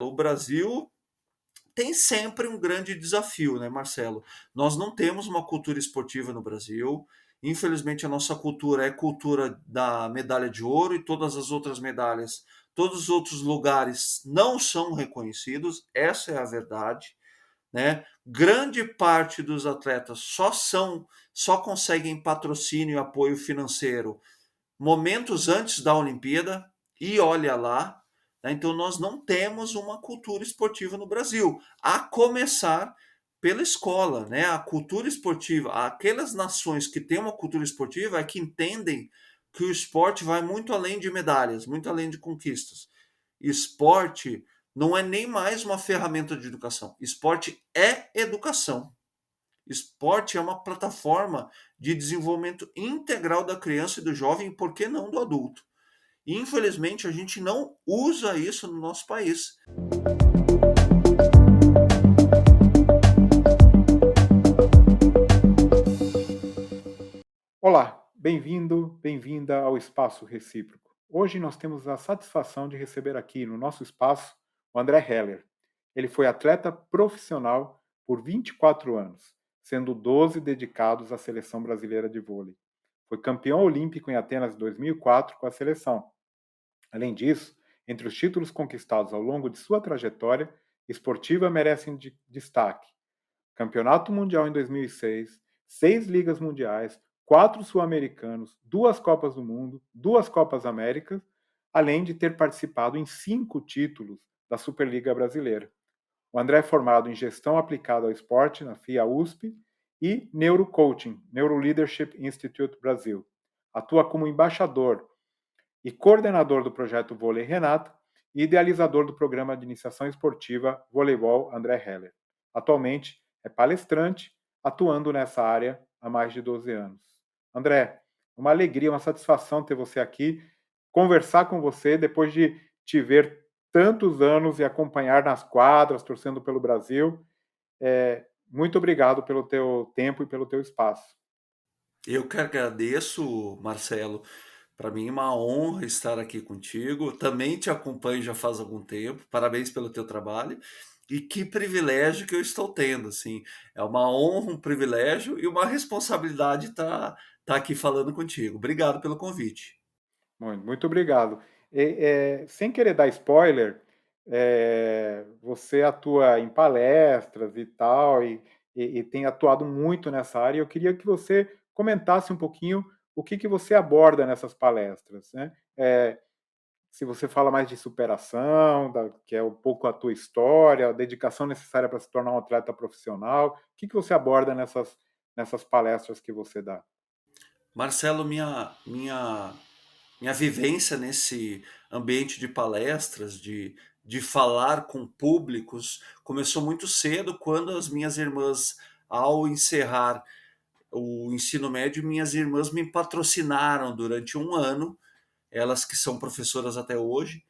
O Brasil tem sempre um grande desafio, né, Marcelo? Nós não temos uma cultura esportiva no Brasil. Infelizmente, a nossa cultura é cultura da medalha de ouro e todas as outras medalhas, todos os outros lugares não são reconhecidos. Essa é a verdade, né? Grande parte dos atletas só conseguem patrocínio e apoio financeiro momentos antes da Olimpíada, e olha lá, né? Então nós não temos uma cultura esportiva no Brasil, a começar pela escola, né? A cultura esportiva, aquelas nações que têm uma cultura esportiva é que entendem que o esporte vai muito além de medalhas, muito além de conquistas. Esporte não é nem mais uma ferramenta de educação. Esporte é educação. Esporte é uma plataforma de desenvolvimento integral da criança e do jovem, por que não do adulto? E, infelizmente, a gente não usa isso no nosso país. Olá, bem-vindo, bem-vinda ao Espaço Recíproco. Hoje nós temos a satisfação de receber aqui no nosso espaço o André Heller. Ele foi atleta profissional por 24 anos, sendo 12 dedicados à seleção brasileira de vôlei. Foi campeão olímpico em Atenas em 2004 com a seleção. Além disso, entre os títulos conquistados ao longo de sua trajetória esportiva merecem destaque: Campeonato Mundial em 2006, 6 Ligas Mundiais, 4 Sul-Americanos, 2 Copas do Mundo, 2 Copas Américas, além de ter participado em 5 títulos da Superliga Brasileira. O André é formado em Gestão Aplicada ao Esporte na FIA-USP e Neurocoaching, Neuroleadership Institute Brasil. Atua como embaixador e coordenador do projeto Vôlei Renata e idealizador do programa de iniciação esportiva Voleibol André Heller. Atualmente é palestrante, atuando nessa área há mais de 12 anos. André, uma alegria, uma satisfação ter você aqui, conversar com você depois de te ver tantos anos e acompanhar nas quadras, torcendo pelo Brasil. Muito obrigado pelo teu tempo e pelo teu espaço. Eu que agradeço, Marcelo. Para mim é uma honra estar aqui contigo. Também te acompanho já faz algum tempo. Parabéns pelo teu trabalho. E que privilégio que eu estou tendo, assim. É uma honra, um privilégio e uma responsabilidade estar aqui falando contigo. Obrigado pelo convite. Muito obrigado. Sem querer dar spoiler, você atua em palestras e tal, e tem atuado muito nessa área. Eu queria que você comentasse um pouquinho o que você aborda nessas palestras, né? Se você fala mais de superação, que é um pouco a tua história, a dedicação necessária para se tornar um atleta profissional, o que você aborda nessas palestras que você dá? Marcelo, minha vivência nesse ambiente de palestras, de falar com públicos, começou muito cedo, quando as minhas irmãs, ao encerrar o ensino médio, minhas irmãs me patrocinaram durante um ano, elas que são professoras até hoje,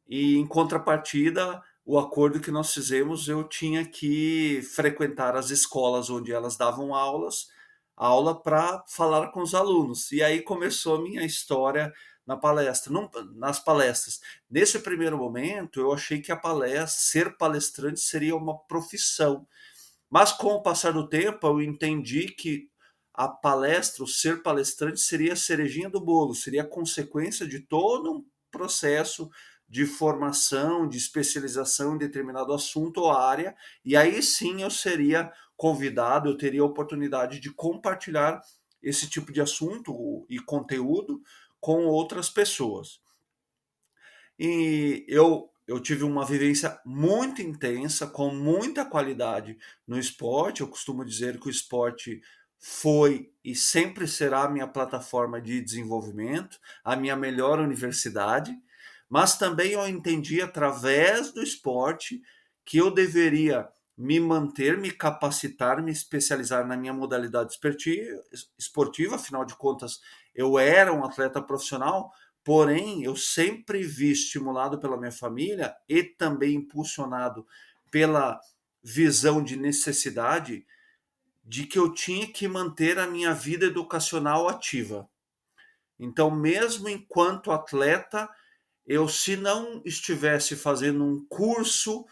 e em contrapartida, o acordo que nós fizemos, eu tinha que frequentar as escolas onde elas davam aula para falar com os alunos. E aí começou a minha história na palestra, nas palestras. Nesse primeiro momento, eu achei que a palestra, ser palestrante seria uma profissão. Mas com o passar do tempo, eu entendi que a palestra, o ser palestrante, seria a cerejinha do bolo, seria a consequência de todo um processo de formação, de especialização em determinado assunto ou área, e aí sim eu seria convidado, eu teria a oportunidade de compartilhar esse tipo de assunto e conteúdo com outras pessoas. E eu tive uma vivência muito intensa, com muita qualidade no esporte. Eu costumo dizer que o esporte foi e sempre será a minha plataforma de desenvolvimento, a minha melhor universidade, mas também eu entendi através do esporte que eu deveria me manter, me capacitar, me especializar na minha modalidade esportiva, afinal de contas, eu era um atleta profissional. Porém, eu sempre vi, estimulado pela minha família e também impulsionado pela visão de necessidade, de que eu tinha que manter a minha vida educacional ativa. Então, mesmo enquanto atleta, eu, se não estivesse fazendo um curso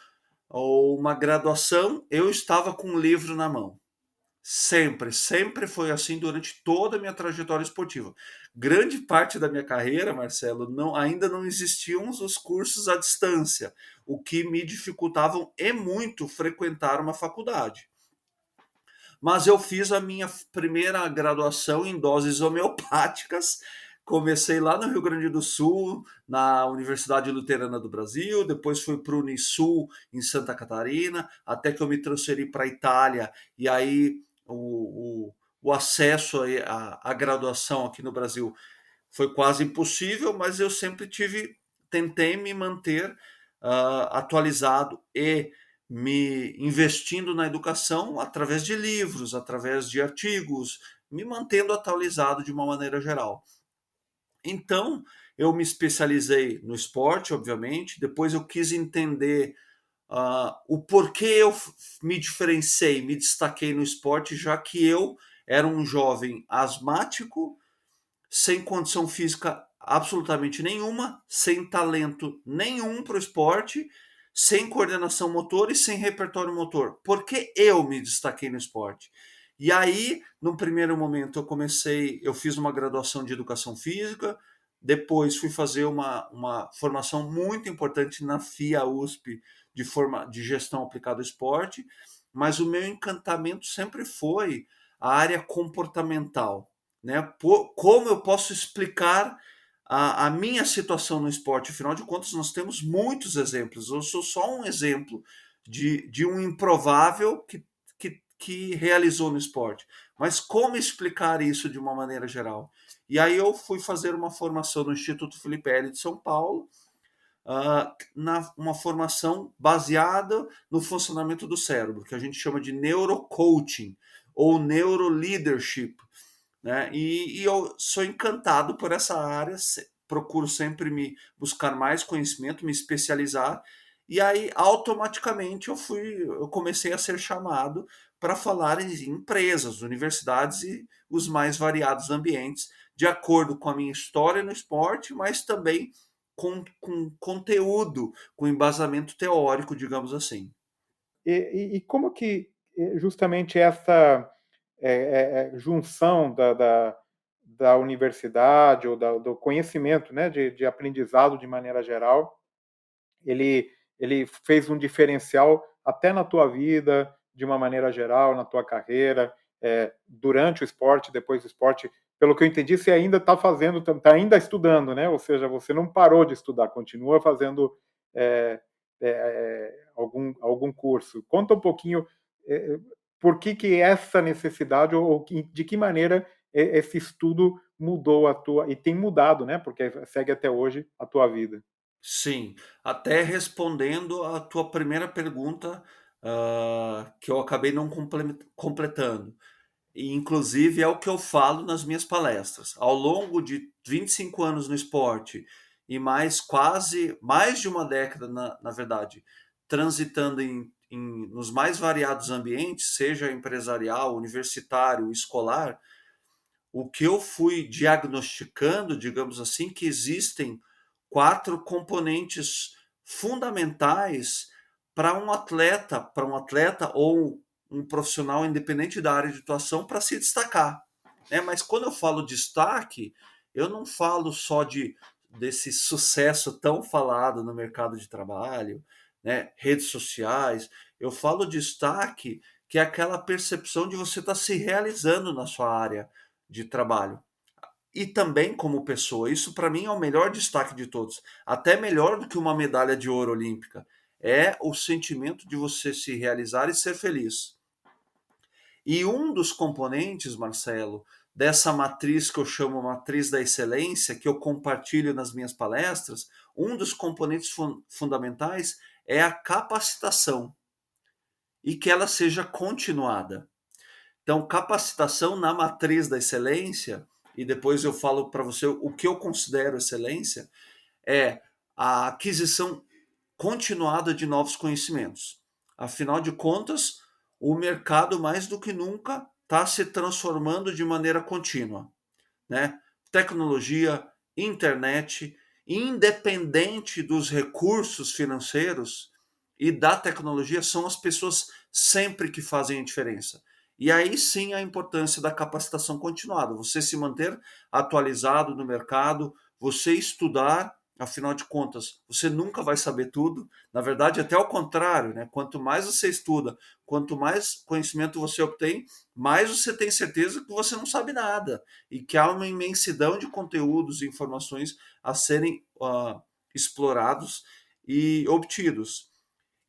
ou uma graduação, eu estava com um livro na mão. Sempre, sempre foi assim durante toda a minha trajetória esportiva. Grande parte da minha carreira, Marcelo, ainda não existiam os cursos à distância, o que me dificultavam e muito frequentar uma faculdade. Mas eu fiz a minha primeira graduação em doses homeopáticas. Comecei lá no Rio Grande do Sul, na Universidade Luterana do Brasil, depois fui para o Unisul, em Santa Catarina, até que eu me transferi para a Itália, e aí o acesso à graduação aqui no Brasil foi quase impossível, mas eu sempre tentei me manter atualizado e me investindo na educação através de livros, através de artigos, me mantendo atualizado de uma maneira geral. Então, eu me especializei no esporte, obviamente, depois eu quis entender o porquê eu me diferenciei, me destaquei no esporte, já que eu era um jovem asmático, sem condição física absolutamente nenhuma, sem talento nenhum para o esporte, sem coordenação motor e sem repertório motor. Por que eu me destaquei no esporte? E aí, num primeiro momento, eu fiz uma graduação de educação física, depois fui fazer uma formação muito importante na FIA USP de gestão aplicada ao esporte, mas o meu encantamento sempre foi a área comportamental, né? Como eu posso explicar a minha situação no esporte? Afinal de contas, nós temos muitos exemplos. Eu sou só um exemplo de um improvável que realizou no esporte. Mas como explicar isso de uma maneira geral? E aí eu fui fazer uma formação no Instituto Felipe L de São Paulo, uma formação baseada no funcionamento do cérebro, que a gente chama de neurocoaching ou neuroleadership, né? E eu sou encantado por essa área, procuro sempre me buscar mais conhecimento, me especializar, e aí automaticamente eu comecei a ser chamado para falar em empresas, universidades e os mais variados ambientes, de acordo com a minha história no esporte, mas também com conteúdo, com embasamento teórico, digamos assim. E como que justamente essa junção da universidade ou do conhecimento, né, de aprendizado de maneira geral, ele, ele fez um diferencial até na tua vida, de uma maneira geral, na tua carreira, durante o esporte, depois do esporte. Pelo que eu entendi, você ainda está fazendo, está ainda estudando, né? Ou seja, você não parou de estudar, continua fazendo algum curso. Conta um pouquinho por que essa necessidade ou de que maneira esse estudo mudou a tua, e tem mudado, né? Porque segue até hoje a tua vida. Sim, até respondendo a tua primeira pergunta, que eu acabei não completando. E, inclusive, é o que eu falo nas minhas palestras. Ao longo de 25 anos no esporte e mais de uma década, na verdade, transitando nos mais variados ambientes, seja empresarial, universitário, escolar, o que eu fui diagnosticando, digamos assim, que existem quatro componentes fundamentais para um atleta ou um profissional independente da área de atuação para se destacar, né? Mas quando eu falo destaque, eu não falo só desse sucesso tão falado no mercado de trabalho, né? Redes sociais. Eu falo destaque, que é aquela percepção de você estar se realizando na sua área de trabalho. E também como pessoa. Isso para mim é o melhor destaque de todos. Até melhor do que uma medalha de ouro olímpica. É o sentimento de você se realizar e ser feliz. E um dos componentes, Marcelo, dessa matriz que eu chamo matriz da excelência, que eu compartilho nas minhas palestras, um dos componentes fundamentais é a capacitação e que ela seja continuada. Então, capacitação na matriz da excelência, e depois eu falo para você o que eu considero excelência, é a aquisição continuada de novos conhecimentos. Afinal de contas, o mercado mais do que nunca está se transformando de maneira contínua, né? Tecnologia, internet. independente dos recursos financeiros e da tecnologia, são as pessoas sempre que fazem a diferença. E aí sim a importância da capacitação continuada, você se manter atualizado no mercado, você estudar, afinal de contas, você nunca vai saber tudo. Na verdade, até ao contrário, né? Quanto mais você estuda, quanto mais conhecimento você obtém, mais você tem certeza que você não sabe nada e que há uma imensidão de conteúdos e informações a serem explorados e obtidos.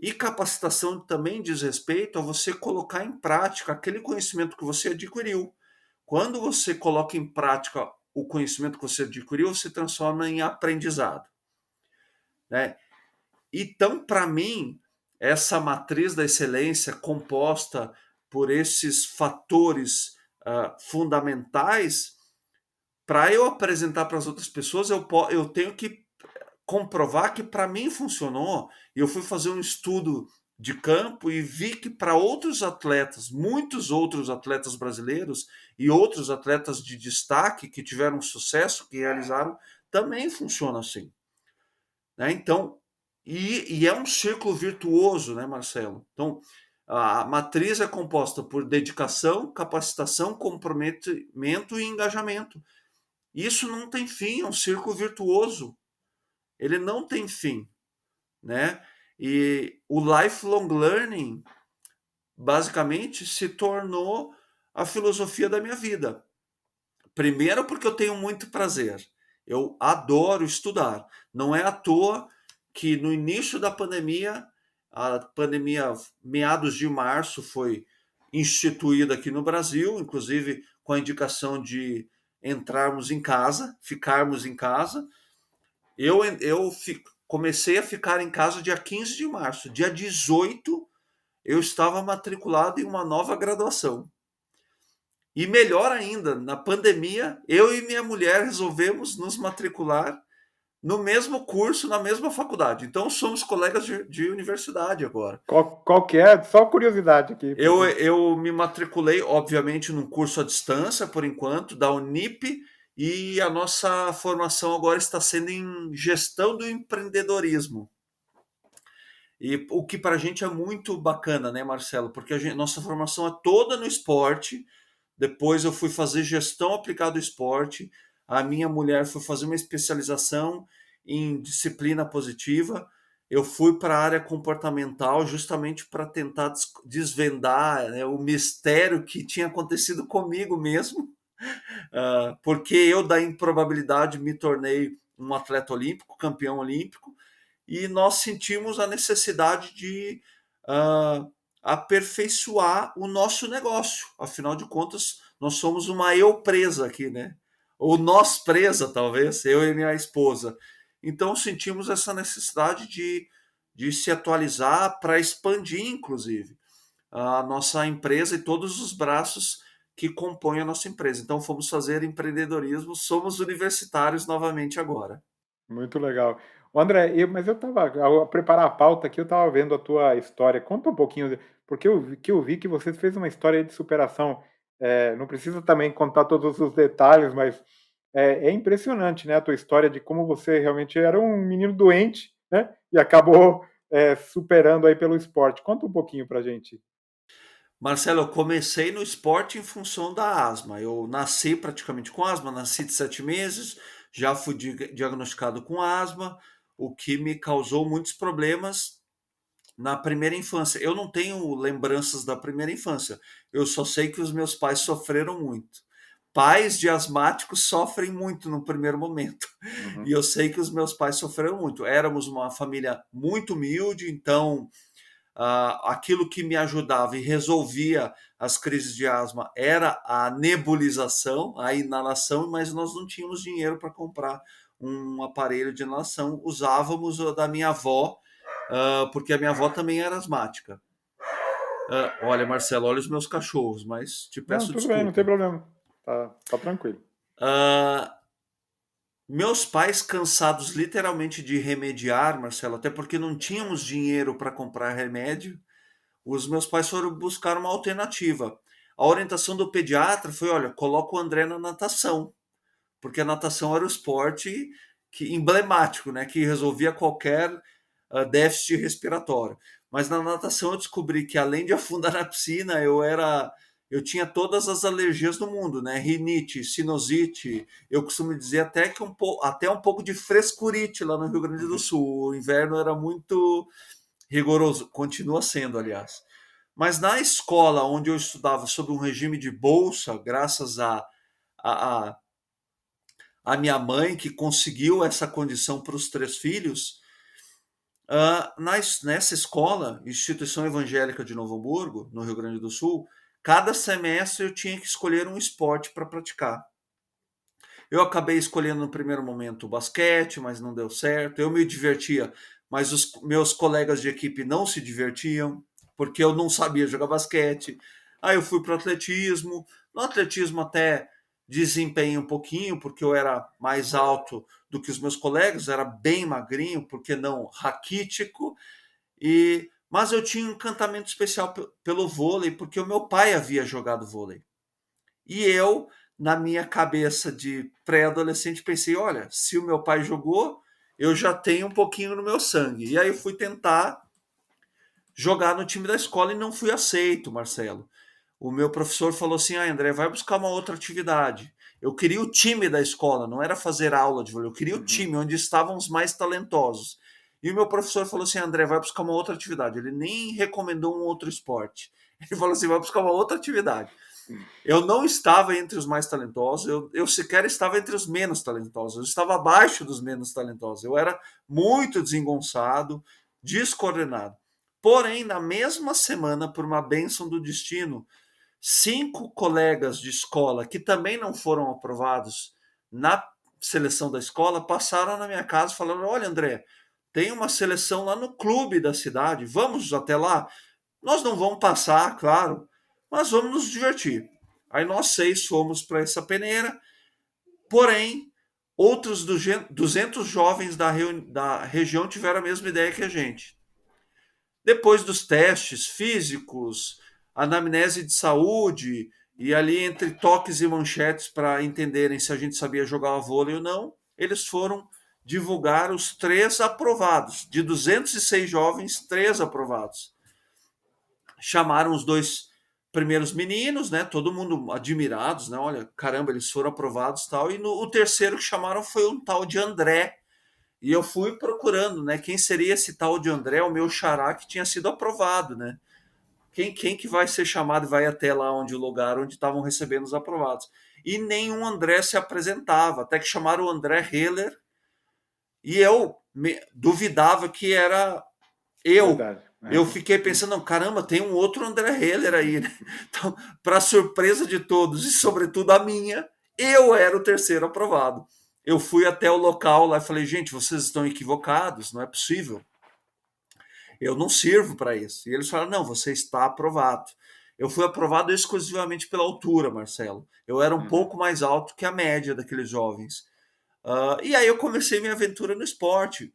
E capacitação também diz respeito a você colocar em prática aquele conhecimento que você adquiriu. Quando você coloca em prática o conhecimento que você adquiriu, você transforma em aprendizado, né? Então, para mim, essa matriz da excelência composta por esses fatores fundamentais, para eu apresentar para as outras pessoas, eu tenho que comprovar que para mim funcionou. E eu fui fazer um estudo de campo e vi que para outros atletas, muitos outros atletas brasileiros e outros atletas de destaque que tiveram sucesso, que realizaram, também funciona assim, né? Então, e é um círculo virtuoso, né, Marcelo? Então, a matriz é composta por dedicação, capacitação, comprometimento e engajamento. Isso não tem fim, é um círculo virtuoso. Ele não tem fim, né? E o lifelong learning basicamente se tornou a filosofia da minha vida. Primeiro porque eu tenho muito prazer. Eu adoro estudar. Não é à toa que no início da pandemia, a pandemia meados de março foi instituída aqui no Brasil, inclusive com a indicação de entrarmos em casa, ficarmos em casa. Eu comecei a ficar em casa dia 15 de março. Dia 18, eu estava matriculado em uma nova graduação. E melhor ainda, na pandemia, eu e minha mulher resolvemos nos matricular no mesmo curso, na mesma faculdade. Então, somos colegas de universidade agora. Qual que é? Só curiosidade aqui. Eu me matriculei, obviamente, num curso à distância, por enquanto, da Unip, e a nossa formação agora está sendo em gestão do empreendedorismo. E o que para a gente é muito bacana, né, Marcelo? Porque nossa formação é toda no esporte. Depois eu fui fazer gestão aplicada ao esporte. A minha mulher foi fazer uma especialização em disciplina positiva. Eu fui para a área comportamental justamente para tentar desvendar, né, o mistério que tinha acontecido comigo mesmo, porque eu, da improbabilidade, me tornei um atleta olímpico, campeão olímpico, e nós sentimos a necessidade de aperfeiçoar o nosso negócio. Afinal de contas, nós somos uma eu presa aqui, né? Ou nós presa, talvez, eu e minha esposa. Então sentimos essa necessidade de se atualizar para expandir, inclusive, a nossa empresa e todos os braços que compõem a nossa empresa. Então fomos fazer empreendedorismo, somos universitários novamente agora. Muito legal. Ô, André, mas eu estava, ao preparar a pauta aqui, eu estava vendo a tua história. Conta um pouquinho, porque eu vi que você fez uma história de superação. Não precisa também contar todos os detalhes, mas é impressionante, né, a tua história de como você realmente era um menino doente, né, e acabou superando aí pelo esporte. Conta um pouquinho pra gente. Marcelo, eu comecei no esporte em função da asma. Eu nasci praticamente com asma, nasci de 7 meses, já fui diagnosticado com asma, o que me causou muitos problemas na primeira infância. Eu não tenho lembranças da primeira infância, eu só sei que os meus pais sofreram muito. Pais de asmáticos sofrem muito no primeiro momento, e Uhum. eu sei que os meus pais sofreram muito. Éramos uma família muito humilde, então aquilo que me ajudava e resolvia as crises de asma era a nebulização, a inalação, mas nós não tínhamos dinheiro para comprar um aparelho de inalação, usávamos o da minha avó, porque a minha avó também era asmática. Olha, Marcelo, olha os meus cachorros, mas te Não, peço tudo bem, não tem desculpa. problema. Tá tranquilo. Ah, Meus pais, cansados literalmente de remediar, Marcelo, até porque não tínhamos dinheiro para comprar remédio, os meus pais foram buscar uma alternativa. A orientação do pediatra foi: olha, coloca o André na natação, porque a natação era o esporte que emblemático, né? Que resolvia qualquer déficit respiratório. Mas na natação eu descobri que além de afundar na piscina, eu tinha todas as alergias do mundo, né? Rinite, sinusite, eu costumo dizer até que até um pouco de frescurite lá no Rio Grande do Uhum. Sul. O inverno era muito rigoroso, continua sendo, aliás. Mas na escola onde eu estudava sob um regime de bolsa, graças a, a, a minha mãe que conseguiu essa condição para os 3 filhos, nessa escola, Instituição Evangélica de Novo Hamburgo, no Rio Grande do Sul, cada semestre eu tinha que escolher um esporte para praticar. Eu acabei escolhendo no primeiro momento o basquete, mas não deu certo. Eu me divertia, mas os meus colegas de equipe não se divertiam, porque eu não sabia jogar basquete. Aí eu fui para o atletismo. No atletismo até desempenhei um pouquinho, porque eu era mais alto do que os meus colegas, era bem magrinho, porque não raquítico, mas eu tinha um encantamento especial pelo vôlei, porque o meu pai havia jogado vôlei. E eu, na minha cabeça de pré-adolescente, pensei: olha, se o meu pai jogou, eu já tenho um pouquinho no meu sangue. E aí eu fui tentar jogar no time da escola e não fui aceito, Marcelo. O meu professor falou assim: André, vai buscar uma outra atividade. Eu queria o time da escola, não era fazer aula de vôlei, eu queria o Uhum. time onde estavam os mais talentosos. E o meu professor falou assim: André, vai buscar uma outra atividade. Ele nem recomendou um outro esporte. Ele falou assim: vai buscar uma outra atividade. Eu não estava entre os mais talentosos, eu sequer estava entre os menos talentosos, eu estava abaixo dos menos talentosos. Eu era muito desengonçado, descoordenado. Porém, na mesma semana, por uma bênção do destino, 5 colegas de escola que também não foram aprovados na seleção da escola passaram na minha casa falando: olha, André, tem uma seleção lá no clube da cidade, vamos até lá? Nós não vamos passar, claro, mas vamos nos divertir. Aí nós 6 fomos para essa peneira, porém, outros 200 jovens da região tiveram a mesma ideia que a gente. Depois dos testes físicos, anamnese de saúde, e ali entre toques e manchetes para entenderem se a gente sabia jogar vôlei ou não, eles foram divulgar os 3 aprovados. De 206 jovens, 3 aprovados. Chamaram os 2 primeiros meninos, né? Todo mundo admirados, né? Olha, caramba, eles foram aprovados e tal. E o terceiro que chamaram foi um tal de André. E eu fui procurando, né? Quem seria esse tal de André, o meu xará que tinha sido aprovado, né? Quem que vai ser chamado e vai até lá onde o lugar onde estavam recebendo os aprovados? E nenhum André se apresentava, até que chamaram o André Heller, e eu duvidava que era eu. Verdade. Eu fiquei pensando, não, caramba, tem um outro André Heller aí, né? Então, para surpresa de todos e sobretudo a minha, eu era o terceiro aprovado. Eu fui até o local lá e falei: gente, vocês estão equivocados, não é possível. Eu não sirvo para isso. E eles falaram: não, você está aprovado. Eu fui aprovado exclusivamente pela altura, Marcelo. Eu era um Uhum. pouco mais alto que a média daqueles jovens. E aí eu comecei minha aventura no esporte.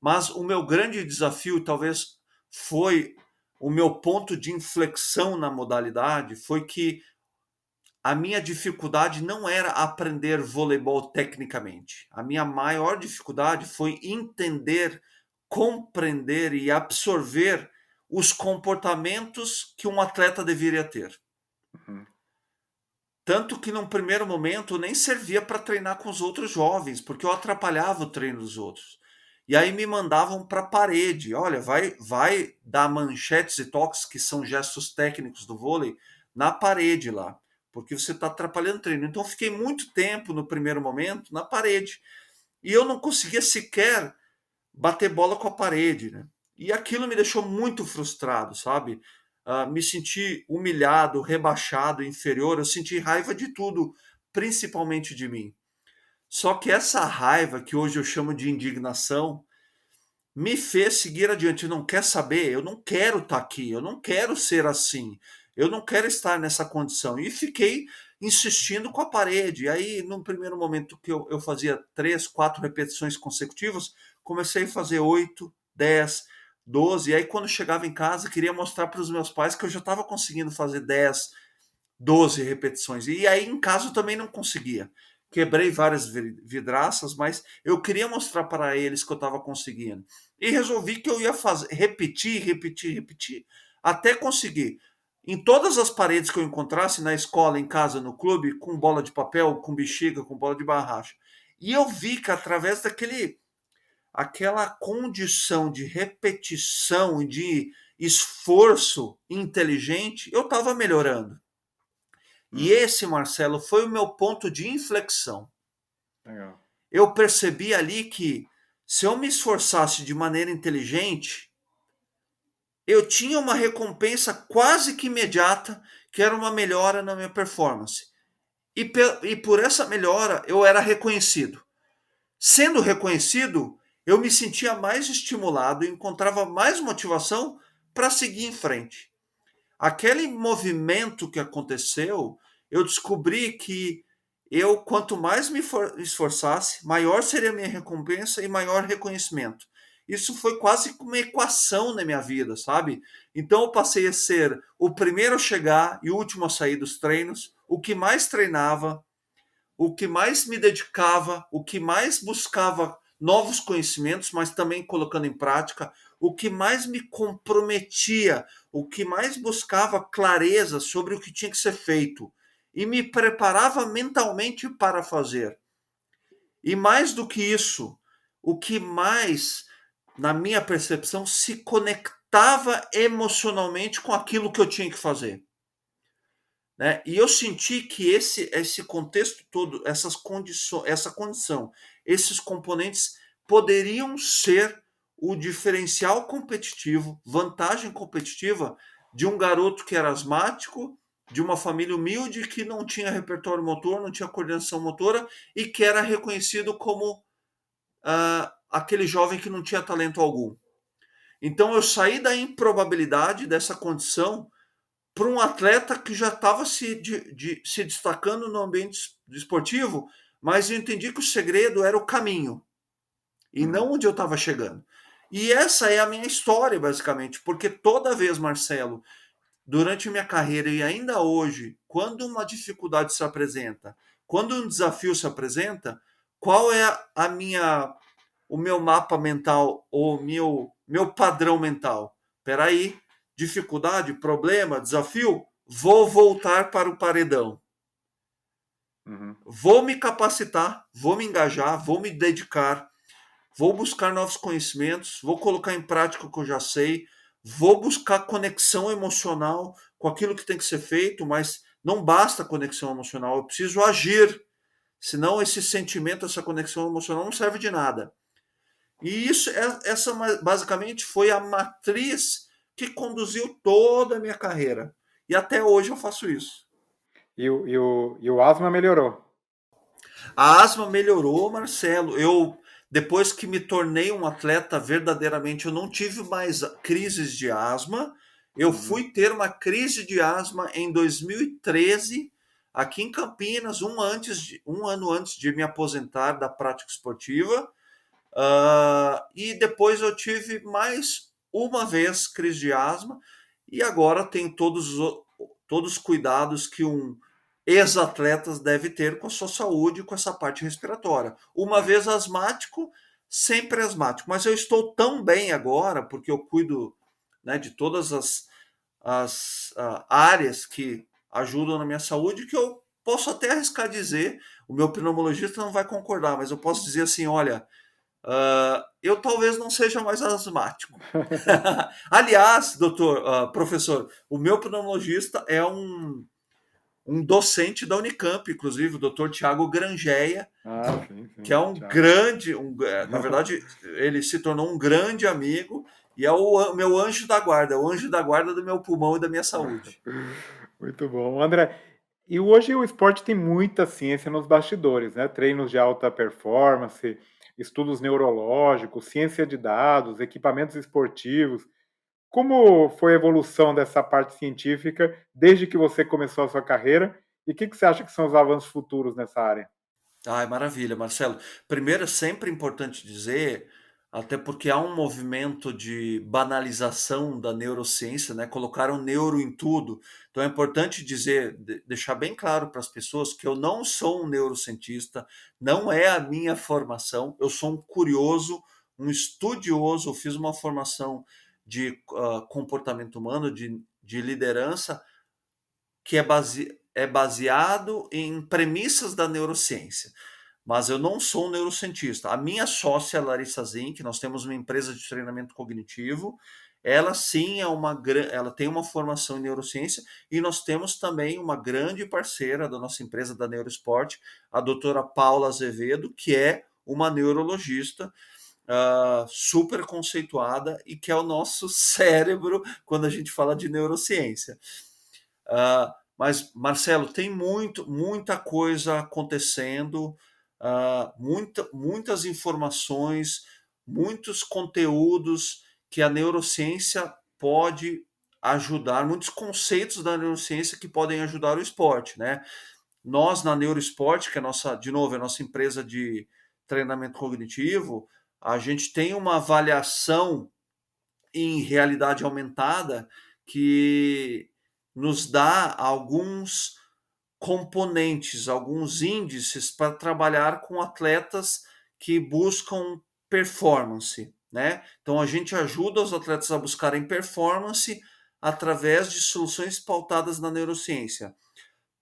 Mas o meu grande desafio, talvez foi o meu ponto de inflexão na modalidade, foi que a minha dificuldade não era aprender voleibol tecnicamente. A minha maior dificuldade foi entender, compreender e absorver os comportamentos que um atleta deveria ter. Uhum. Tanto que num primeiro momento nem servia para treinar com os outros jovens, porque eu atrapalhava o treino dos outros. E aí me mandavam para a parede. Olha, vai dar manchetes e toques, que são gestos técnicos do vôlei, na parede lá, porque você está atrapalhando o treino. Então eu fiquei muito tempo no primeiro momento na parede. E eu não conseguia sequer bater bola com a parede, né? E aquilo me deixou muito frustrado, sabe? Me senti humilhado, rebaixado, inferior. Eu senti raiva de tudo, principalmente de mim. Só que essa raiva, que hoje eu chamo de indignação, me fez seguir adiante. Não quer saber? Eu não quero estar aqui. Eu não quero ser assim. Eu não quero estar nessa condição. E fiquei insistindo com a parede. E aí, num primeiro momento que eu fazia 3, 4 repetições consecutivas, comecei a fazer 8, 10, 12. E aí, quando chegava em casa, queria mostrar para os meus pais que eu já estava conseguindo fazer 10, 12 repetições. E aí, em casa, eu também não conseguia. quebrei várias vidraças, mas eu queria mostrar para eles que eu estava conseguindo. E resolvi que eu ia fazer, repetir, repetir, repetir, até conseguir. Em todas as paredes que eu encontrasse, na escola, em casa, no clube, com bola de papel, com bexiga, com bola de borracha. E eu vi que através aquela condição de repetição e de esforço inteligente, eu estava melhorando. E Uhum. esse, Marcelo, foi o meu ponto de inflexão. Legal. Eu percebi ali que se eu me esforçasse de maneira inteligente, eu tinha uma recompensa quase que imediata, que era uma melhora na minha performance. E por essa melhora eu era reconhecido. Sendo reconhecido, eu me sentia mais estimulado e encontrava mais motivação para seguir em frente. Aquele movimento que aconteceu, eu descobri que eu, quanto mais me esforçasse, maior seria a minha recompensa e maior reconhecimento. Isso foi quase como uma equação na minha vida, sabe? Então eu passei a ser o primeiro a chegar e o último a sair dos treinos, o que mais treinava, o que mais me dedicava, o que mais buscava novos conhecimentos, mas também colocando em prática, o que mais me comprometia, o que mais buscava clareza sobre o que tinha que ser feito e me preparava mentalmente para fazer. E mais do que isso, o que mais, na minha percepção, se conectava emocionalmente com aquilo que eu tinha que fazer. Né? E eu senti que esse contexto todo, essa condição, esses componentes poderiam ser o diferencial competitivo, vantagem competitiva de um garoto que era asmático, de uma família humilde que não tinha repertório motor, não tinha coordenação motora e que era reconhecido como aquele jovem que não tinha talento algum. Então eu saí da improbabilidade dessa condição para um atleta que já estava se destacando no ambiente esportivo, mas eu entendi que o segredo era o caminho e Uhum. não onde eu estava chegando. E essa é a minha história, basicamente, porque toda vez, Marcelo, durante minha carreira e ainda hoje, quando uma dificuldade se apresenta, quando um desafio se apresenta, qual é o meu mapa mental, ou meu padrão mental? Espera aí, dificuldade, problema, desafio, vou voltar para o paredão. Uhum. Vou me capacitar, vou me engajar, vou me dedicar, vou buscar novos conhecimentos, vou colocar em prática o que eu já sei, vou buscar conexão emocional com aquilo que tem que ser feito, mas não basta conexão emocional, eu preciso agir, senão esse sentimento, essa conexão emocional não serve de nada. E essa basicamente foi a matriz que conduziu toda a minha carreira. E até hoje eu faço isso. E o asma melhorou? A asma melhorou, Marcelo. Depois que me tornei um atleta verdadeiramente, eu não tive mais crises de asma. Eu Uhum. fui ter uma crise de asma em 2013, aqui em Campinas, um ano antes de me aposentar da prática esportiva. E depois eu tive mais uma vez crise de asma e agora tenho todos os cuidados que um ex-atleta deve ter com a sua saúde e com essa parte respiratória. Uma É. vez asmático, sempre asmático. Mas eu estou tão bem agora, porque eu cuido, né, de todas as áreas que ajudam na minha saúde, que eu posso até arriscar dizer, o meu pneumologista não vai concordar, mas eu posso dizer assim, olha, eu talvez não seja mais asmático. Aliás, professor, o meu pneumologista é um docente da Unicamp, inclusive, o doutor Tiago Grangeia, Ah, sim, que é sim, um Thiago. grande, na verdade, ele se tornou um grande amigo e é o meu anjo da guarda, é o anjo da guarda do meu pulmão e da minha saúde. Muito bom. André, e hoje o esporte tem muita ciência nos bastidores, né? Treinos de alta performance, estudos neurológicos, ciência de dados, equipamentos esportivos. Como foi a evolução dessa parte científica desde que você começou a sua carreira? E o que você acha que são os avanços futuros nessa área? Ai, maravilha, Marcelo. Primeiro, é sempre importante dizer, Até porque há um movimento de banalização da neurociência, né? Colocaram neuro em tudo. Então é importante dizer, deixar bem claro para as pessoas que eu não sou um neurocientista, não é a minha formação. Eu sou um curioso, um estudioso. Eu fiz uma formação de comportamento humano, de liderança, que é baseado em premissas da neurociência. Mas eu não sou um neurocientista. A minha sócia, Larissa Zink, nós temos uma empresa de treinamento cognitivo. Ela sim ela tem uma formação em neurociência, e nós temos também uma grande parceira da nossa empresa da Neurosport, a doutora Paula Azevedo, que é uma neurologista super conceituada e que é o nosso cérebro quando a gente fala de neurociência. Mas, Marcelo, tem muita coisa acontecendo, muitas informações, muitos conteúdos que a neurociência pode ajudar, muitos conceitos da neurociência que podem ajudar o esporte, né? Nós, na Neurosport, que é de novo, é a nossa empresa de treinamento cognitivo, a gente tem uma avaliação em realidade aumentada que nos dá alguns componentes, alguns índices para trabalhar com atletas que buscam performance, né? Então a gente ajuda os atletas a buscarem performance através de soluções pautadas na neurociência.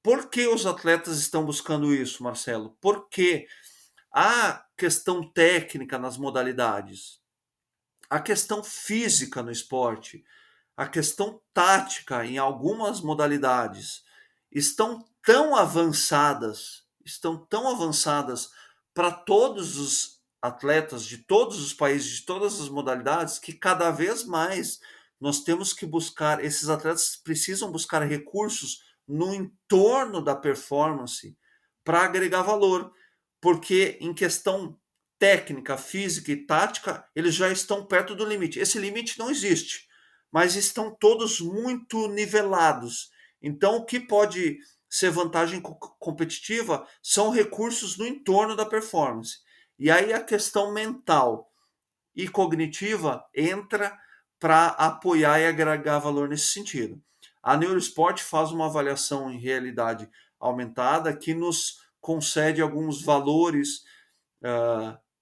Por que os atletas estão buscando isso, Marcelo? Porque a questão técnica nas modalidades, a questão física no esporte, a questão tática em algumas modalidades estão tão avançadas para todos os atletas de todos os países, de todas as modalidades, que cada vez mais nós temos que buscar, esses atletas precisam buscar recursos no entorno da performance para agregar valor, porque em questão técnica, física e tática, eles já estão perto do limite. Esse limite não existe, mas estão todos muito nivelados. Então, o que pode ser vantagem competitiva são recursos no entorno da performance. E aí a questão mental e cognitiva entra para apoiar e agregar valor nesse sentido. A Neurosport faz uma avaliação em realidade aumentada que nos concede alguns valores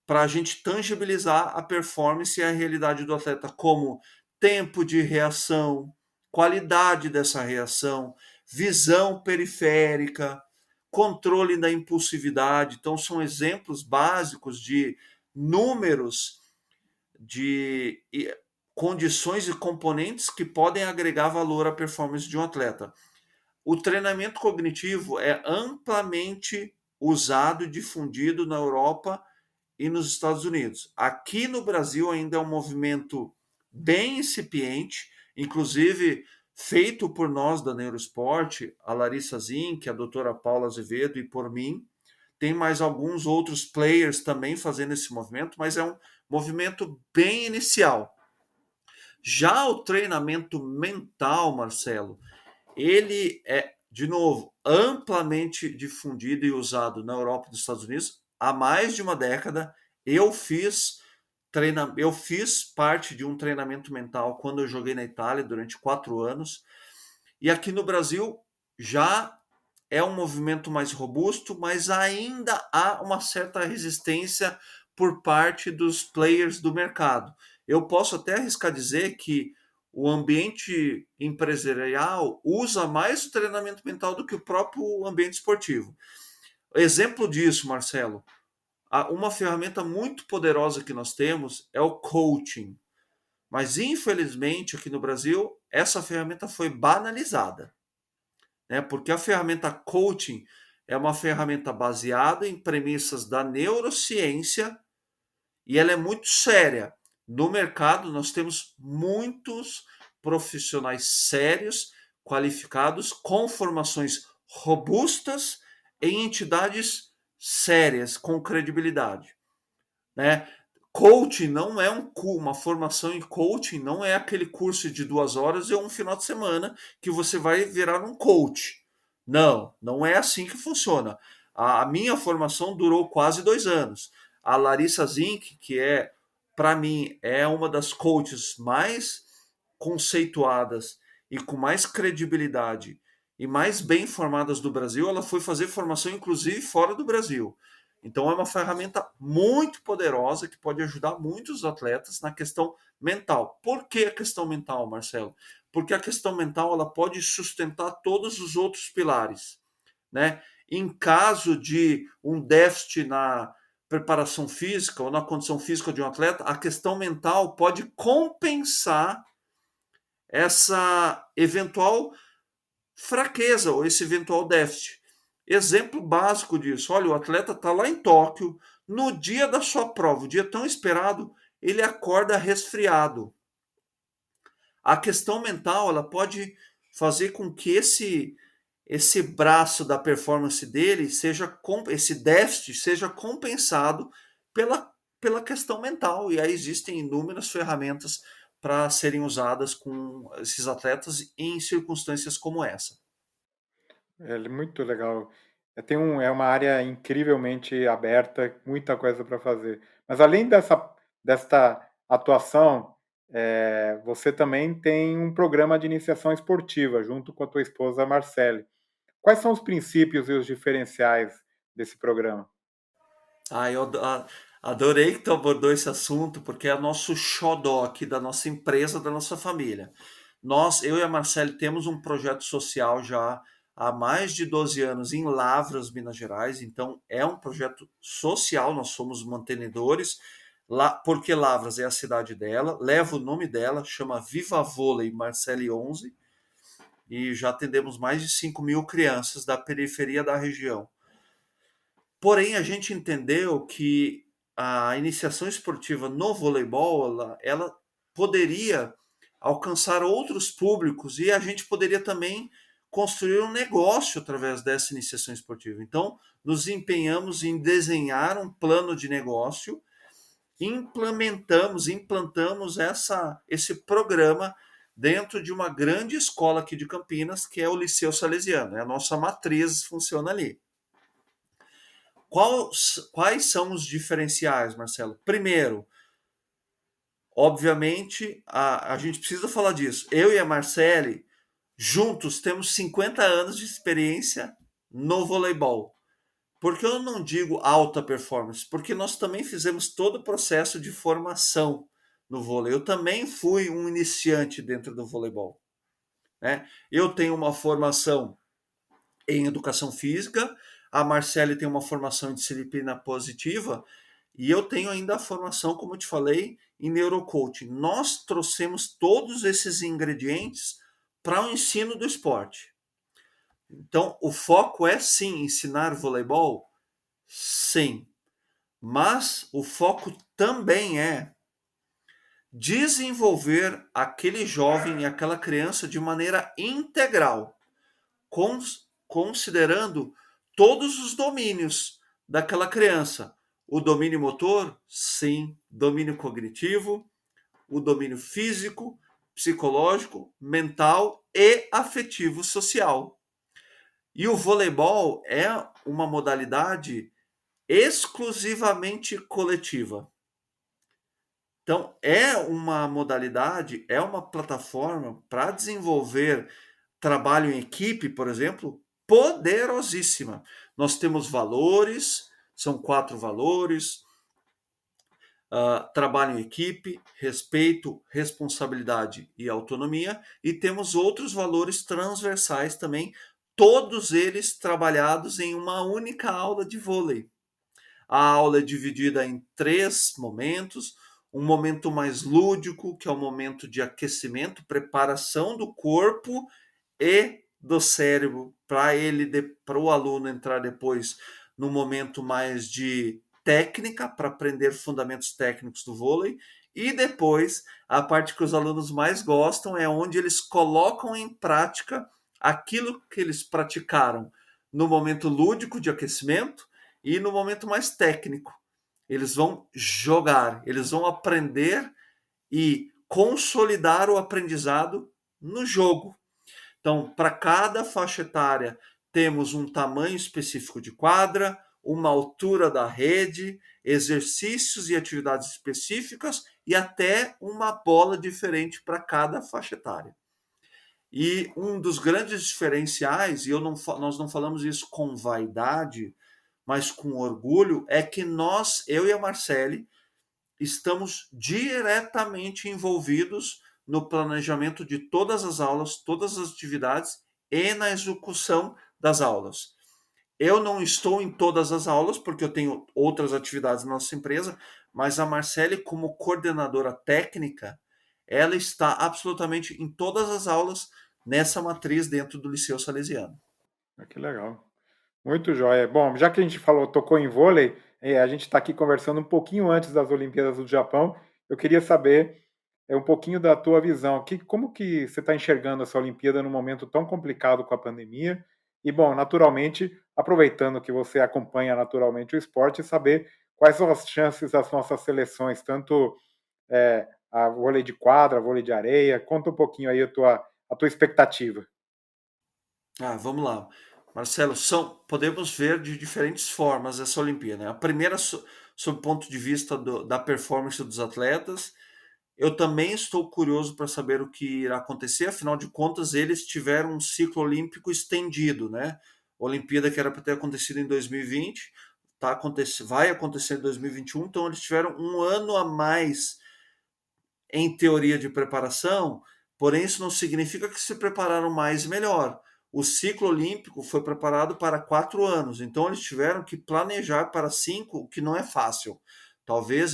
para a gente tangibilizar a performance e a realidade do atleta, como tempo de reação, qualidade dessa reação, visão periférica, controle da impulsividade. Então, são exemplos básicos de números, de condições e componentes que podem agregar valor à performance de um atleta. O treinamento cognitivo é amplamente usado e difundido na Europa e nos Estados Unidos. Aqui no Brasil ainda é um movimento bem incipiente, inclusive feito por nós da Neurosport, a Larissa Zink, a doutora Paula Azevedo e por mim. Tem mais alguns outros players também fazendo esse movimento, mas é um movimento bem inicial. Já o treinamento mental, Marcelo, ele é, de novo, amplamente difundido e usado na Europa e nos Estados Unidos há mais de uma década. Eu fiz parte de um treinamento mental quando eu joguei na Itália durante 4 anos. E aqui no Brasil já é um movimento mais robusto, mas ainda há uma certa resistência por parte dos players do mercado. Eu posso até arriscar dizer que o ambiente empresarial usa mais o treinamento mental do que o próprio ambiente esportivo. Exemplo disso, Marcelo, uma ferramenta muito poderosa que nós temos é o coaching. Mas, infelizmente, aqui no Brasil, essa ferramenta foi banalizada, né? Porque a ferramenta coaching é uma ferramenta baseada em premissas da neurociência e ela é muito séria. No mercado, nós temos muitos profissionais sérios, qualificados, com formações robustas em entidades sérias, com credibilidade, né? Coaching não é uma formação em coaching, não é aquele curso de 2 horas e um final de semana que você vai virar um coach. Não, não é assim que funciona. A minha formação durou quase 2 anos. A Larissa Zink, que é para mim, é uma das coaches mais conceituadas e com mais credibilidade e mais bem formadas do Brasil. Ela foi fazer formação, inclusive, fora do Brasil. Então, é uma ferramenta muito poderosa que pode ajudar muitos atletas na questão mental. Por que a questão mental, Marcelo? Porque a questão mental ela pode sustentar todos os outros pilares, né? Em caso de um déficit na preparação física ou na condição física de um atleta, a questão mental pode compensar essa eventual fraqueza ou esse eventual déficit. Exemplo básico disso: olha, o atleta está lá em Tóquio, no dia da sua prova, o dia tão esperado, ele acorda resfriado. A questão mental ela pode fazer com que esse braço da performance dele seja esse déficit seja compensado pela questão mental. E aí existem inúmeras ferramentas para serem usadas com esses atletas em circunstâncias como essa. É muito legal. É uma área incrivelmente aberta, muita coisa para fazer. Mas além desta atuação, você também tem um programa de iniciação esportiva junto com a tua esposa Marcele. Quais são os princípios e os diferenciais desse programa? Eu adorei que tu abordou esse assunto, porque é nosso xodó aqui da nossa empresa, da nossa família. Eu e a Marcele, temos um projeto social já há mais de 12 anos em Lavras, Minas Gerais. Então, é um projeto social, nós somos mantenedores, lá, porque Lavras é a cidade dela, leva o nome dela, chama Viva Vôlei Marcele 11, e já atendemos mais de 5.000 crianças da periferia da região. Porém, a gente entendeu que a iniciação esportiva no voleibol, ela poderia alcançar outros públicos e a gente poderia também construir um negócio através dessa iniciação esportiva. Então, nos empenhamos em desenhar um plano de negócio, implantamos esse programa dentro de uma grande escola aqui de Campinas, que é o Liceu Salesiano. A nossa matriz funciona ali. Quais são os diferenciais, Marcelo? Primeiro, obviamente, a gente precisa falar disso. Eu e a Marcele, juntos, temos 50 anos de experiência no voleibol. Por que eu não digo alta performance? Porque nós também fizemos todo o processo de formação no vôlei. Eu também fui um iniciante dentro do voleibol, né? Eu tenho uma formação em educação física, a Marcele tem uma formação em disciplina positiva e eu tenho ainda a formação, como eu te falei, em neurocoaching. Nós trouxemos todos esses ingredientes para o ensino do esporte. Então, o foco é sim ensinar voleibol? Sim. Mas o foco também é desenvolver aquele jovem e aquela criança de maneira integral, considerando todos os domínios daquela criança. O domínio motor, sim. Domínio cognitivo, o domínio físico, psicológico, mental e afetivo social. E o voleibol é uma modalidade exclusivamente coletiva. Então, é uma modalidade, é uma plataforma para desenvolver trabalho em equipe, por exemplo, poderosíssima. Nós temos valores, são 4 valores: trabalho em equipe, respeito, responsabilidade e autonomia, e temos outros valores transversais também, todos eles trabalhados em uma única aula de vôlei. A aula é dividida em 3 momentos: um momento mais lúdico, que é o momento de aquecimento, preparação do corpo e do cérebro, para o aluno entrar depois no momento mais de técnica, para aprender fundamentos técnicos do vôlei. E depois, a parte que os alunos mais gostam é onde eles colocam em prática aquilo que eles praticaram no momento lúdico de aquecimento e no momento mais técnico. Eles vão jogar, eles vão aprender e consolidar o aprendizado no jogo. Então, para cada faixa etária, temos um tamanho específico de quadra, uma altura da rede, exercícios e atividades específicas e até uma bola diferente para cada faixa etária. E um dos grandes diferenciais, e nós não falamos isso com vaidade, mas com orgulho, é que eu e a Marcele, estamos diretamente envolvidos no planejamento de todas as aulas, todas as atividades e na execução das aulas. Eu não estou em todas as aulas, porque eu tenho outras atividades na nossa empresa, mas a Marcele, como coordenadora técnica, ela está absolutamente em todas as aulas nessa matriz dentro do Liceu Salesiano. Que legal. Muito jóia. Bom, já que a gente tocou em vôlei, a gente está aqui conversando um pouquinho antes das Olimpíadas do Japão. Eu queria saber um pouquinho da tua visão. Como que você está enxergando essa Olimpíada num momento tão complicado com a pandemia? E, bom, naturalmente, aproveitando que você acompanha naturalmente o esporte, saber quais são as chances das nossas seleções, tanto a vôlei de quadra, vôlei de areia. Conta um pouquinho aí a tua expectativa. Vamos lá. Marcelo, podemos ver de diferentes formas essa Olimpíada, né? A primeira, sob o ponto de vista da performance dos atletas, eu também estou curioso para saber o que irá acontecer, afinal de contas, eles tiveram um ciclo olímpico estendido, né? A Olimpíada que era para ter acontecido em 2020, vai acontecer em 2021, então eles tiveram um ano a mais em teoria de preparação, porém isso não significa que se prepararam mais e melhor. O ciclo olímpico foi preparado para 4 anos, então eles tiveram que planejar para 5, o que não é fácil. Talvez,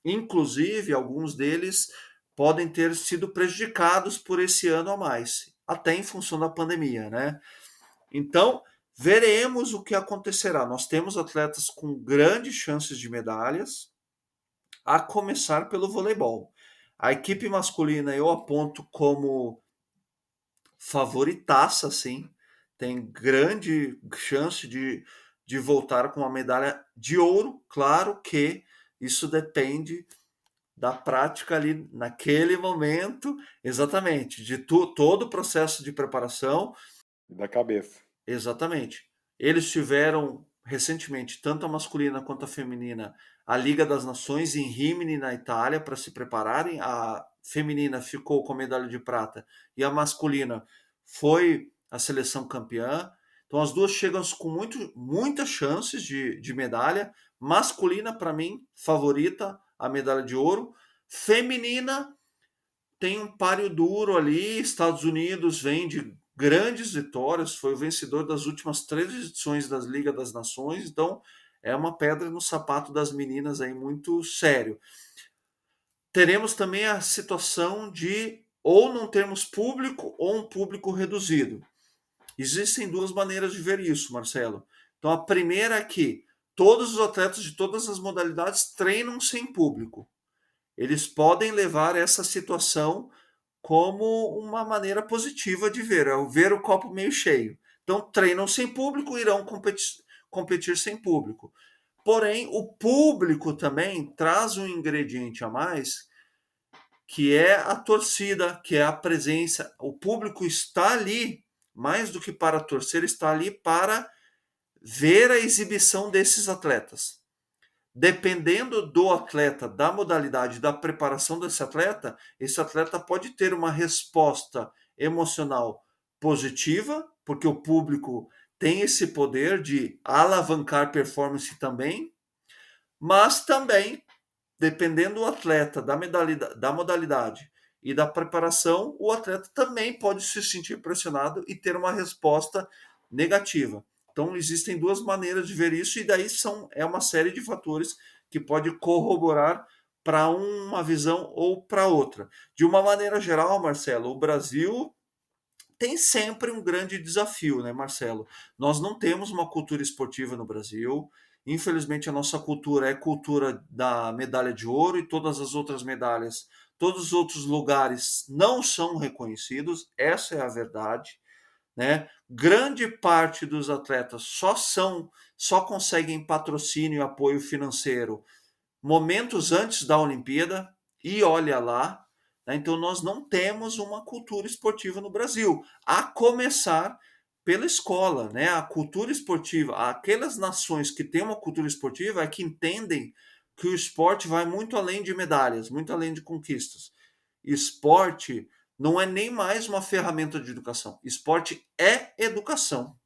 inclusive, alguns deles podem ter sido prejudicados por esse ano a mais, até em função da pandemia, né? Então, veremos o que acontecerá. Nós temos atletas com grandes chances de medalhas, a começar pelo voleibol. A equipe masculina eu aponto como favoritaça, sim. Tem grande chance de voltar com uma medalha de ouro. Claro que isso depende da prática ali naquele momento, exatamente, de todo o processo de preparação. Da cabeça. Exatamente. Eles tiveram recentemente, tanto a masculina quanto a feminina, a Liga das Nações em Rimini, na Itália, para se prepararem. A feminina ficou com a medalha de prata e a masculina foi a seleção campeã. Então as duas chegam com muitas chances de medalha. Masculina, para mim, favorita a medalha de ouro. Feminina tem um páreo duro ali. Estados Unidos vem de grandes vitórias, foi o vencedor das últimas 3 edições das Liga das Nações, então é uma pedra no sapato das meninas aí muito sério. Teremos também a situação de ou não termos público ou um público reduzido. Existem duas maneiras de ver isso, Marcelo. Então a primeira é que todos os atletas de todas as modalidades treinam sem público. Eles podem levar essa situação como uma maneira positiva de ver, é ver o copo meio cheio. Então, treinam sem público, irão competir sem público. Porém, o público também traz um ingrediente a mais, que é a torcida, que é a presença. O público está ali, mais do que para torcer, está ali para ver a exibição desses atletas. Dependendo do atleta, da modalidade, da preparação desse atleta, esse atleta pode ter uma resposta emocional positiva, porque o público tem esse poder de alavancar performance também, mas também, dependendo do atleta, da modalidade e da preparação, o atleta também pode se sentir pressionado e ter uma resposta negativa. Então, existem duas maneiras de ver isso, e daí é uma série de fatores que pode corroborar para uma visão ou para outra. De uma maneira geral, Marcelo, o Brasil tem sempre um grande desafio, né, Marcelo? Nós não temos uma cultura esportiva no Brasil. Infelizmente, a nossa cultura é cultura da medalha de ouro e todas as outras medalhas, todos os outros lugares não são reconhecidos. Essa é a verdade, né? Grande parte dos atletas só conseguem patrocínio e apoio financeiro momentos antes da Olimpíada, e olha lá, né? Então nós não temos uma cultura esportiva no Brasil, a começar pela escola, né? A cultura esportiva, aquelas nações que têm uma cultura esportiva é que entendem que o esporte vai muito além de medalhas, muito além de conquistas. Esporte não é nem mais uma ferramenta de educação. Esporte é educação.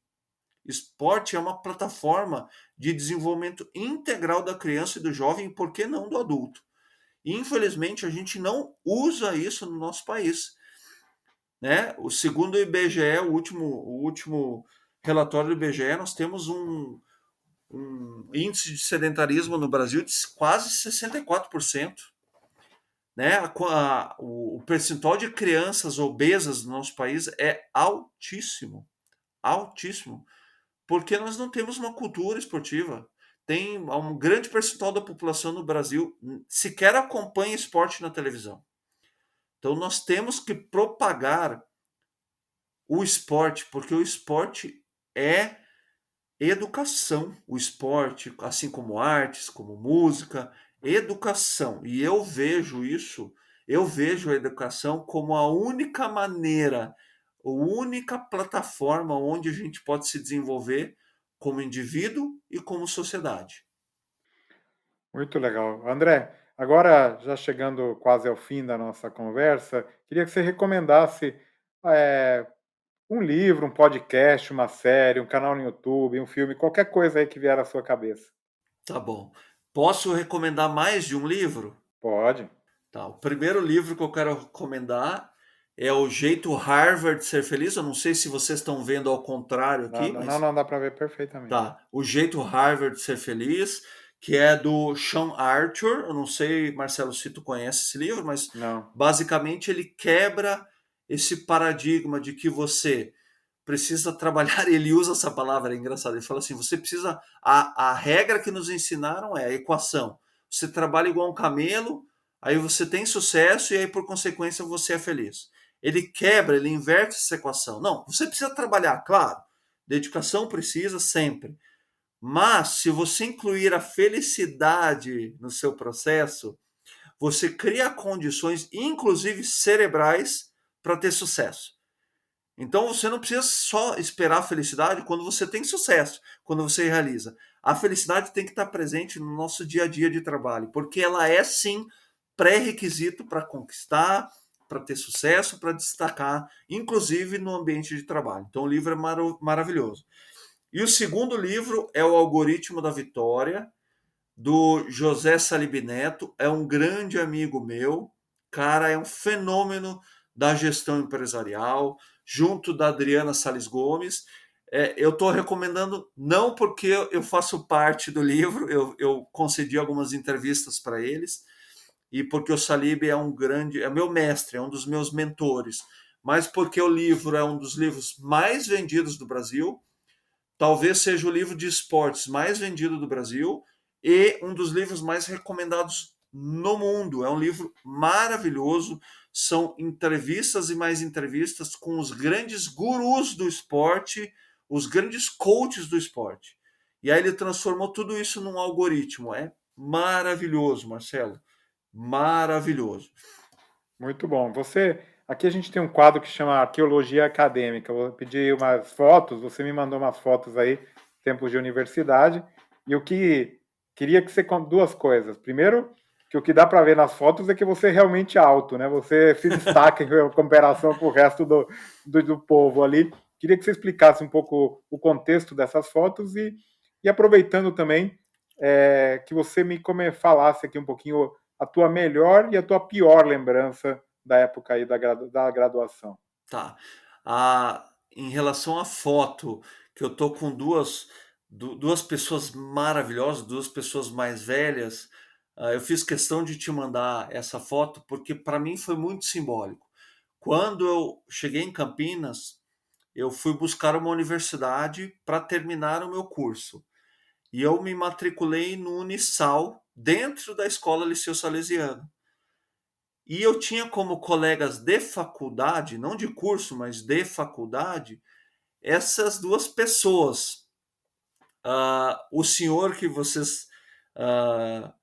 Esporte é uma plataforma de desenvolvimento integral da criança e do jovem, e por que não do adulto? E, infelizmente, a gente não usa isso no nosso país, né? O segundo IBGE, o último relatório do IBGE, nós temos um índice de sedentarismo no Brasil de quase 64%. Né? O percentual de crianças obesas no nosso país é altíssimo, altíssimo, porque nós não temos uma cultura esportiva. Tem um grande percentual da população no Brasil sequer acompanha esporte na televisão. Então nós temos que propagar o esporte, porque o esporte é educação. O esporte, assim como artes, como música, educação. E eu vejo a educação como a única maneira, a única plataforma onde a gente pode se desenvolver como indivíduo e como sociedade. Muito legal. André, agora já chegando quase ao fim da nossa conversa, queria que você recomendasse eh, um livro, um podcast, uma série, um canal no YouTube, um filme, qualquer coisa aí que vier à sua cabeça. Tá bom. Posso recomendar mais de um livro? Pode. Tá. O primeiro livro que eu quero recomendar é O Jeito Harvard de Ser Feliz. Eu não sei se vocês estão vendo ao contrário aqui, Não, mas não dá para ver perfeitamente. tá. O Jeito Harvard de Ser Feliz, que é do Sean Arthur. Eu não sei, Marcelo, se tu conhece esse livro, mas Não. basicamente ele quebra esse paradigma de que você precisa trabalhar. Ele usa essa palavra, é engraçado. Ele fala assim: você precisa. A regra que nos ensinaram é a equação. Você trabalha igual um camelo, aí você tem sucesso e aí, por consequência, você é feliz. Ele quebra, ele inverte essa equação. Não, você precisa trabalhar, claro. Dedicação precisa sempre. Mas se você incluir a felicidade no seu processo, você cria condições, inclusive cerebrais, para ter sucesso. Então você não precisa só esperar a felicidade quando você tem sucesso, quando você realiza. A felicidade tem que estar presente no nosso dia a dia de trabalho, porque ela é sim pré-requisito para conquistar, para ter sucesso, para destacar, inclusive no ambiente de trabalho. Então o livro é maravilhoso. E o segundo livro é O Algoritmo da Vitória, do José Salib Neto. É um grande amigo meu, cara, é um fenômeno da gestão empresarial, junto da Adriana Sales Gomes. Eu estou recomendando, não porque eu faço parte do livro, eu concedi algumas entrevistas para eles, e porque o Salib é um grande, é meu mestre, é um dos meus mentores, mas porque o livro é um dos livros mais vendidos do Brasil, talvez seja o livro de esportes mais vendido do Brasil e um dos livros mais recomendados no mundo. É um livro maravilhoso. São entrevistas e mais entrevistas com os grandes gurus do esporte, os grandes coaches do esporte. E aí ele transformou tudo isso num algoritmo. É maravilhoso, Marcelo. Maravilhoso. Muito bom. Aqui a gente tem um quadro que chama Arqueologia Acadêmica. Eu vou pedir umas fotos, você me mandou umas fotos aí, tempos de universidade, e o que queria que você duas coisas. Primeiro, que o que dá para ver nas fotos é que você é realmente alto, né? Você se destaca em comparação com o resto do povo ali. Queria que você explicasse um pouco o contexto dessas fotos e aproveitando também que você falasse aqui um pouquinho a tua melhor e a tua pior lembrança da época aí da graduação. Tá. Em relação à foto, que eu tô com duas pessoas maravilhosas, duas pessoas mais velhas, eu fiz questão de te mandar essa foto porque para mim foi muito simbólico. Quando eu cheguei em Campinas, eu fui buscar uma universidade para terminar o meu curso. E eu me matriculei no Unisal, dentro da escola Liceu Salesiano. E eu tinha como colegas de faculdade, não de curso, mas de faculdade, essas duas pessoas. O senhor que vocês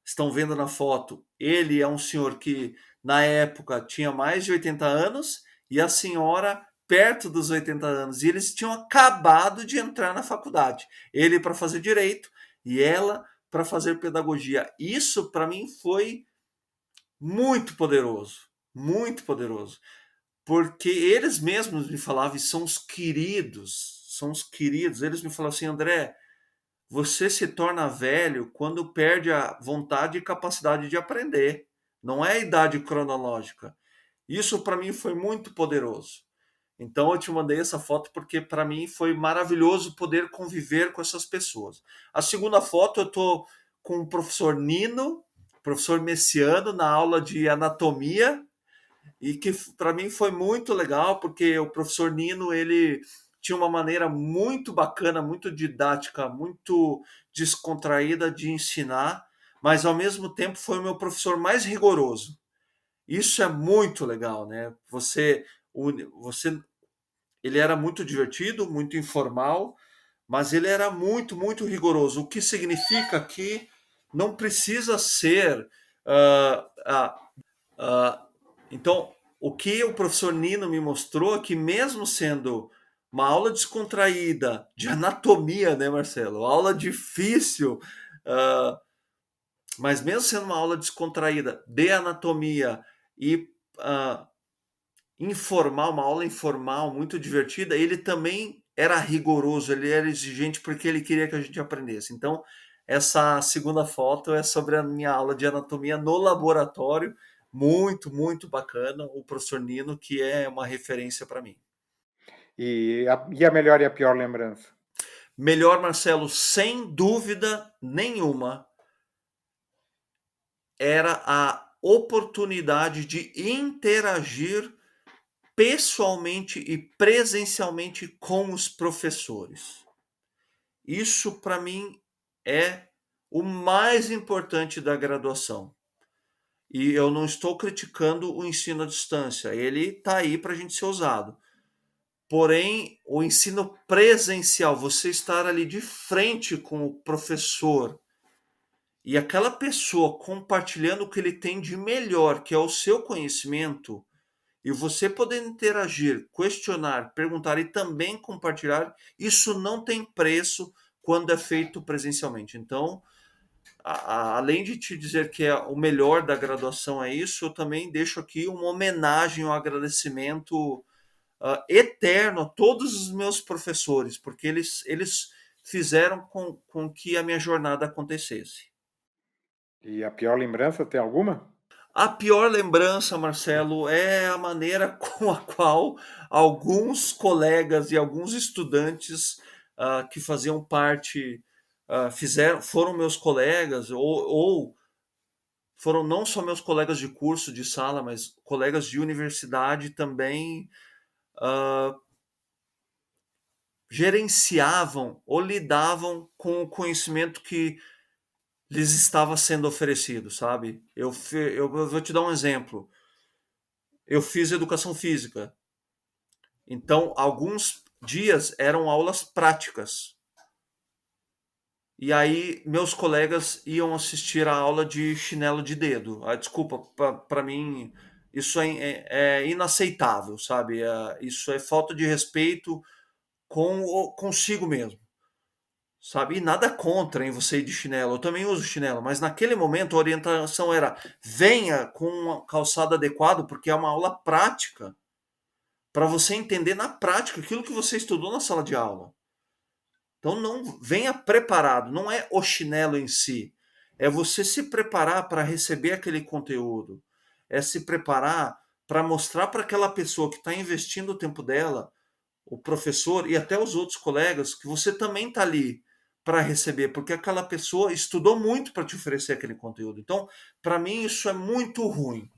estão vendo na foto, ele é um senhor que na época tinha mais de 80 anos, e a senhora perto dos 80 anos, e eles tinham acabado de entrar na faculdade. Ele para fazer direito e ela para fazer pedagogia. Isso para mim foi muito poderoso, porque eles mesmos me falavam, e são os queridos. Eles me falavam assim: André, você se torna velho quando perde a vontade e capacidade de aprender. Não é a idade cronológica. Isso para mim foi muito poderoso. Então eu te mandei essa foto porque para mim foi maravilhoso poder conviver com essas pessoas. A segunda foto eu tô com o professor Nino, professor Messiano, na aula de anatomia, e que para mim foi muito legal porque o professor Nino, ele tinha uma maneira muito bacana, muito didática, muito descontraída de ensinar, mas ao mesmo tempo foi o meu professor mais rigoroso. Isso é muito legal, né? Você ele era muito divertido, muito informal, mas ele era muito, muito rigoroso, o que significa que não precisa ser. ah, ah, ah, então, o que o professor Nino me mostrou é que, mesmo sendo uma aula descontraída de anatomia, né, Marcelo? Aula difícil, ah, mas mesmo sendo uma aula descontraída de anatomia e ah, informal, uma aula informal, muito divertida, ele também era rigoroso, ele era exigente porque ele queria que a gente aprendesse. Então, essa segunda foto é sobre a minha aula de anatomia no laboratório, muito, muito bacana, o professor Nino, que é uma referência para mim. E a melhor e a pior lembrança? Melhor, Marcelo, sem dúvida nenhuma, era a oportunidade de interagir pessoalmente e presencialmente com os professores. Isso para mim é o mais importante da graduação. E eu não estou criticando o ensino à distância, ele está aí para a gente ser usado. Porém, o ensino presencial, você estar ali de frente com o professor e aquela pessoa compartilhando o que ele tem de melhor, que é o seu conhecimento, e você poder interagir, questionar, perguntar e também compartilhar, isso não tem preço quando é feito presencialmente. Então, além de te dizer que é o melhor da graduação é isso, eu também deixo aqui uma homenagem, um agradecimento eterno a todos os meus professores, porque eles fizeram com que a minha jornada acontecesse. E a pior lembrança, tem alguma? A pior lembrança, Marcelo, é a maneira com a qual alguns colegas e alguns estudantes que faziam parte, foram meus colegas, ou foram não só meus colegas de curso, de sala, mas colegas de universidade também, ah, gerenciavam ou lidavam com o conhecimento que lhes estava sendo oferecido, sabe? Eu vou te dar um exemplo. Eu fiz educação física. Então, alguns dias eram aulas práticas. E aí, meus colegas iam assistir a aula de chinelo de dedo. Desculpa, para mim, isso é inaceitável, sabe? Isso é falta de respeito consigo mesmo, sabe? E nada contra em você ir de chinelo. Eu também uso chinelo, mas naquele momento a orientação era: venha com uma calçada adequada, porque é uma aula prática, para você entender na prática aquilo que você estudou na sala de aula. Então não venha preparado, não é o chinelo em si, é você se preparar para receber aquele conteúdo, é se preparar para mostrar para aquela pessoa que está investindo o tempo dela, o professor e até os outros colegas, que você também está ali para receber, porque aquela pessoa estudou muito para te oferecer aquele conteúdo. Então, para mim, isso é muito ruim,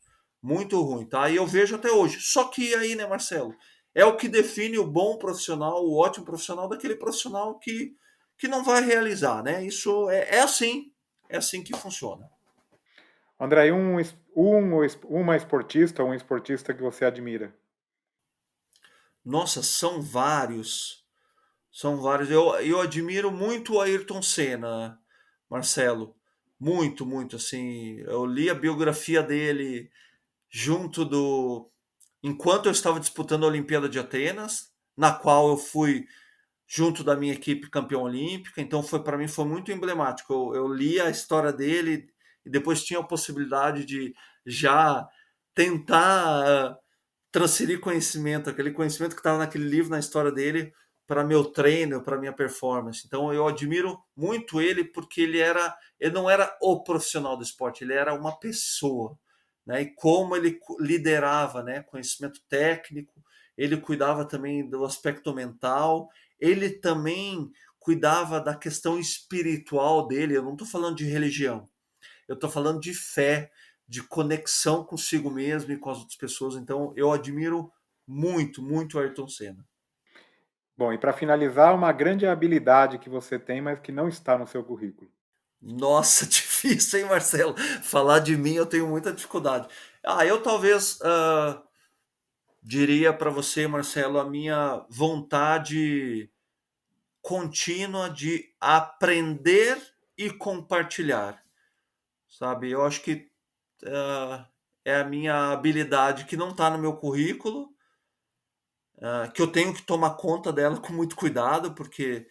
tá? E eu vejo até hoje. Só que aí, né, Marcelo, é o que define o bom profissional, o ótimo profissional, daquele profissional que não vai realizar, né? Isso é assim que funciona. André, e uma esportista ou um esportista que você admira? Nossa, são vários. São vários. Eu admiro muito o Ayrton Senna, Marcelo. Muito, muito. Assim, eu li a biografia dele junto enquanto eu estava disputando a Olimpíada de Atenas, na qual eu fui junto da minha equipe campeão olímpica, então foi para mim foi muito emblemático. Eu li a história dele e depois tinha a possibilidade de já tentar transferir conhecimento, aquele conhecimento que estava naquele livro, na história dele, para meu treino, para minha performance. Então eu admiro muito ele porque ele não era o profissional do esporte, ele era uma pessoa, né? E como ele liderava, né? Conhecimento técnico, ele cuidava também do aspecto mental, ele também cuidava da questão espiritual dele. Eu não estou falando de religião, eu estou falando de fé, de conexão consigo mesmo e com as outras pessoas. Então, eu admiro muito, muito o Ayrton Senna. Bom, e para finalizar, uma grande habilidade que você tem, mas que não está no seu currículo. Nossa, difícil, hein, Marcelo? Falar de mim eu tenho muita dificuldade. Eu talvez diria para você, Marcelo, a minha vontade contínua de aprender e compartilhar, sabe? Eu acho que ah, é a minha habilidade que não está no meu currículo, que eu tenho que tomar conta dela com muito cuidado, porque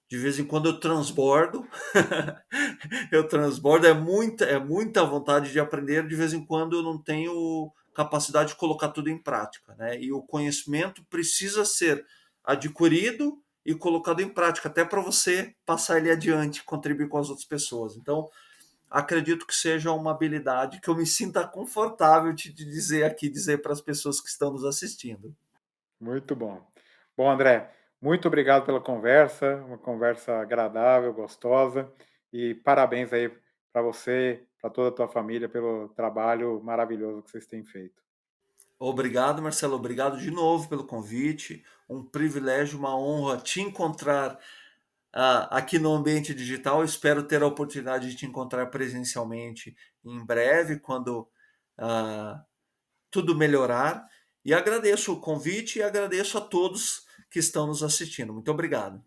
de vez em quando eu transbordo, eu transbordo, é muita vontade de aprender, de vez em quando eu não tenho capacidade de colocar tudo em prática, né? E o conhecimento precisa ser adquirido e colocado em prática, até para você passar ele adiante, contribuir com as outras pessoas. Então, acredito que seja uma habilidade que eu me sinta confortável de dizer aqui, dizer para as pessoas que estão nos assistindo. Muito bom. Bom, André, muito obrigado pela conversa, uma conversa agradável, gostosa, e parabéns aí para você, para toda a tua família pelo trabalho maravilhoso que vocês têm feito. Obrigado, Marcelo. Obrigado de novo pelo convite. Um privilégio, uma honra te encontrar aqui no ambiente digital. Espero ter a oportunidade de te encontrar presencialmente em breve, quando ah, tudo melhorar. E agradeço o convite e agradeço a todos que estão nos assistindo. Muito obrigado.